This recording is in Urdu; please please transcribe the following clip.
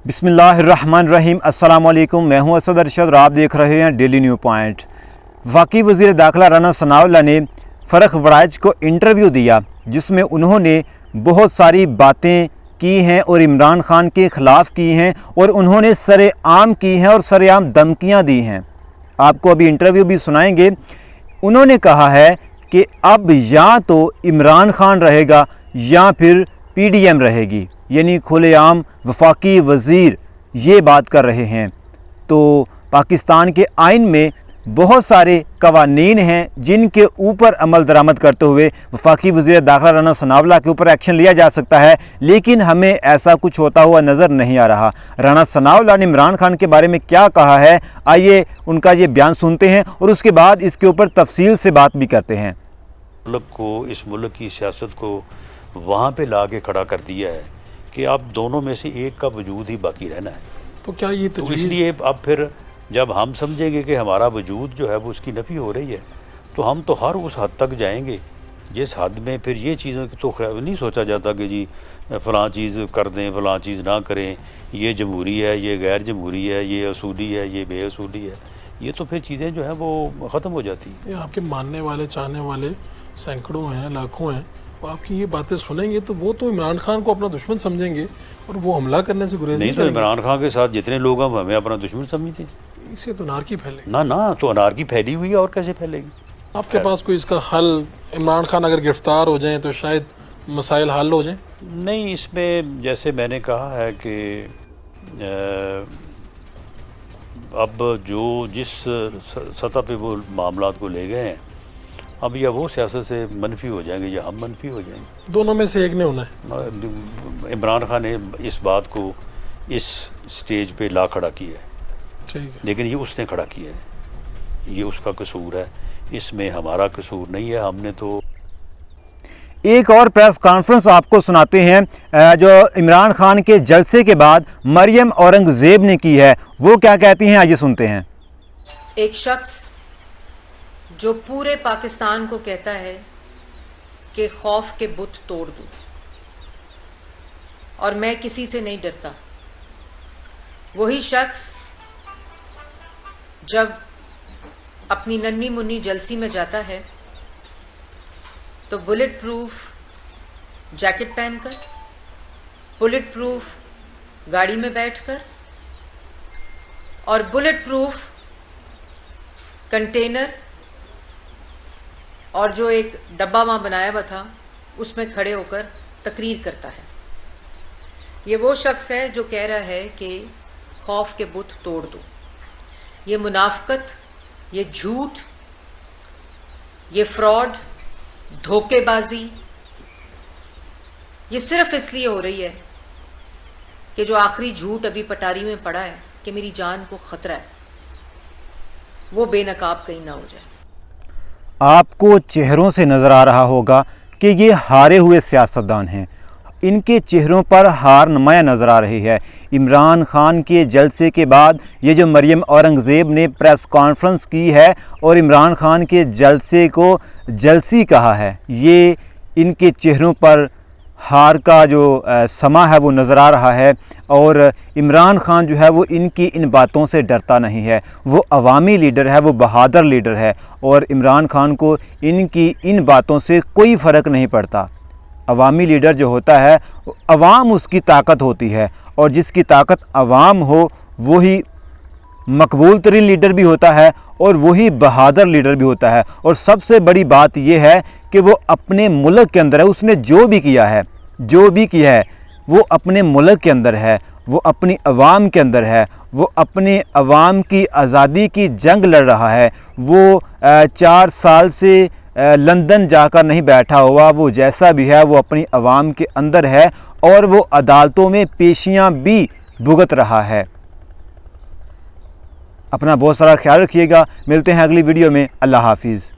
بسم اللہ الرحمن الرحیم۔ السلام علیکم، میں ہوں اسد ارشد اور آپ دیکھ رہے ہیں ڈیلی نیو پوائنٹ۔ وفاقی وزیر داخلہ رانا ثناءاللہ نے فرخ ورائچ کو انٹرویو دیا جس میں انہوں نے بہت ساری باتیں کی ہیں اور عمران خان کے خلاف کی ہیں اور انہوں نے سر عام کی ہیں اور سر عام دھمکیاں دی ہیں۔ آپ کو ابھی انٹرویو بھی سنائیں گے۔ انہوں نے کہا ہے کہ اب یا تو عمران خان رہے گا یا پھر پی ڈی ایم رہے گی، یعنی کھلے عام وفاقی وزیر یہ بات کر رہے ہیں۔ تو پاکستان کے آئین میں بہت سارے قوانین ہیں جن کے اوپر عمل درآمد کرتے ہوئے وفاقی وزیر داخلہ رانا ثناءاللہ کے اوپر ایکشن لیا جا سکتا ہے، لیکن ہمیں ایسا کچھ ہوتا ہوا نظر نہیں آ رہا۔ رانا ثناءاللہ نے عمران خان کے بارے میں کیا کہا ہے، آئیے ان کا یہ بیان سنتے ہیں اور اس کے بعد اس کے اوپر تفصیل سے بات بھی کرتے ہیں۔ اس ملک کی سیاست کو وہاں پہ لا کے کھڑا کر دیا ہے کہ اب دونوں میں سے ایک کا وجود ہی باقی رہنا ہے۔ تو کیا یہ تو اس لیے اب پھر جب ہم سمجھیں گے کہ ہمارا وجود جو ہے وہ اس کی نفی ہو رہی ہے تو ہم تو ہر اس حد تک جائیں گے جس حد میں پھر یہ چیزوں کی تو نہیں سوچا جاتا کہ جی فلاں چیز کر دیں فلاں چیز نہ کریں، یہ جمہوری ہے، یہ غیر جمہوری ہے، یہ اصولی ہے، یہ بے اصولی ہے۔ یہ تو پھر چیزیں جو ہیں وہ ختم ہو جاتی ہیں۔ آپ کے ماننے والے چاہنے والے سینکڑوں ہیں، لاکھوں ہیں، آپ کی یہ باتیں سنیں گے تو وہ تو عمران خان کو اپنا دشمن سمجھیں گے اور وہ حملہ کرنے سے گریز نہیں تو عمران خان کے ساتھ جتنے لوگ ہیں وہ ہمیں اپنا دشمن سمجھتے ہیں۔ اس سے تو انارکی پھیلے گی۔ نہ تو انارکی پھیلی ہوئی ہے اور کیسے پھیلے گی؟ آپ کے پاس کوئی اس کا حل، عمران خان اگر گرفتار ہو جائیں تو شاید مسائل حل ہو جائیں؟ نہیں، اس میں جیسے میں نے کہا ہے کہ اب جو جس سطح پہ وہ معاملات کو لے گئے ہیں اب یا وہ سیاست سے منفی ہو جائیں گے یا ہم منفی ہو جائیں گے۔ دونوں میں سے ایک نے ہونا ہے۔ عمران خان نے اس بات کو اس سٹیج پہ لا کھڑا کیا ہے، ٹھیک ہے، لیکن یہ اس نے کھڑا کیا ہے، یہ اس کا قصور ہے، اس میں ہمارا قصور نہیں ہے۔ ہم نے تو ایک اور پریس کانفرنس آپ کو سناتے ہیں جو عمران خان کے جلسے کے بعد مریم اورنگزیب نے کی ہے، وہ کیا کہتی ہیں آئیے سنتے ہیں۔ ایک شخص جو پورے پاکستان کو کہتا ہے کہ خوف کے بت توڑ دوں اور میں کسی سے نہیں ڈرتا، وہی شخص جب اپنی ننھی منی جلسی میں جاتا ہے تو بلٹ پروف جیکٹ پہن کر، بلٹ پروف گاڑی میں بیٹھ کر اور بلٹ پروف کنٹینر اور جو ایک ڈبہ وہاں بنایا ہوا تھا اس میں کھڑے ہو کر تقریر کرتا ہے۔ یہ وہ شخص ہے جو کہہ رہا ہے کہ خوف کے بت توڑ دو۔ یہ منافقت، یہ جھوٹ، یہ فراڈ، دھوکے بازی، یہ صرف اس لیے ہو رہی ہے کہ جو آخری جھوٹ ابھی پٹاری میں پڑا ہے کہ میری جان کو خطرہ ہے، وہ بے نقاب کہیں نہ ہو جائے۔ آپ کو چہروں سے نظر آ رہا ہوگا کہ یہ ہارے ہوئے سیاستدان ہیں، ان کے چہروں پر ہار نمایاں نظر آ رہی ہے۔ عمران خان کے جلسے کے بعد یہ جو مریم اورنگزیب نے پریس کانفرنس کی ہے اور عمران خان کے جلسے کو جلسی کہا ہے، یہ ان کے چہروں پر ہار کا جو سما ہے وہ نظر آ رہا ہے، اور عمران خان جو ہے وہ ان کی ان باتوں سے ڈرتا نہیں ہے۔ وہ عوامی لیڈر ہے، وہ بہادر لیڈر ہے، اور عمران خان کو ان کی ان باتوں سے کوئی فرق نہیں پڑتا۔ عوامی لیڈر جو ہوتا ہے عوام اس کی طاقت ہوتی ہے، اور جس کی طاقت عوام ہو وہی مقبول ترین لیڈر بھی ہوتا ہے اور وہی بہادر لیڈر بھی ہوتا ہے۔ اور سب سے بڑی بات یہ ہے کہ وہ اپنے ملک کے اندر ہے، اس نے جو بھی کیا ہے وہ اپنے ملک کے اندر ہے، وہ اپنی عوام کے اندر ہے، وہ اپنے عوام کی آزادی کی جنگ لڑ رہا ہے۔ وہ 4 سال سے لندن جا کر نہیں بیٹھا ہوا، وہ جیسا بھی ہے وہ اپنی عوام کے اندر ہے اور وہ عدالتوں میں پیشیاں بھی بھگت رہا ہے۔ اپنا بہت سارا خیال رکھیے گا، ملتے ہیں اگلی ویڈیو میں، اللہ حافظ۔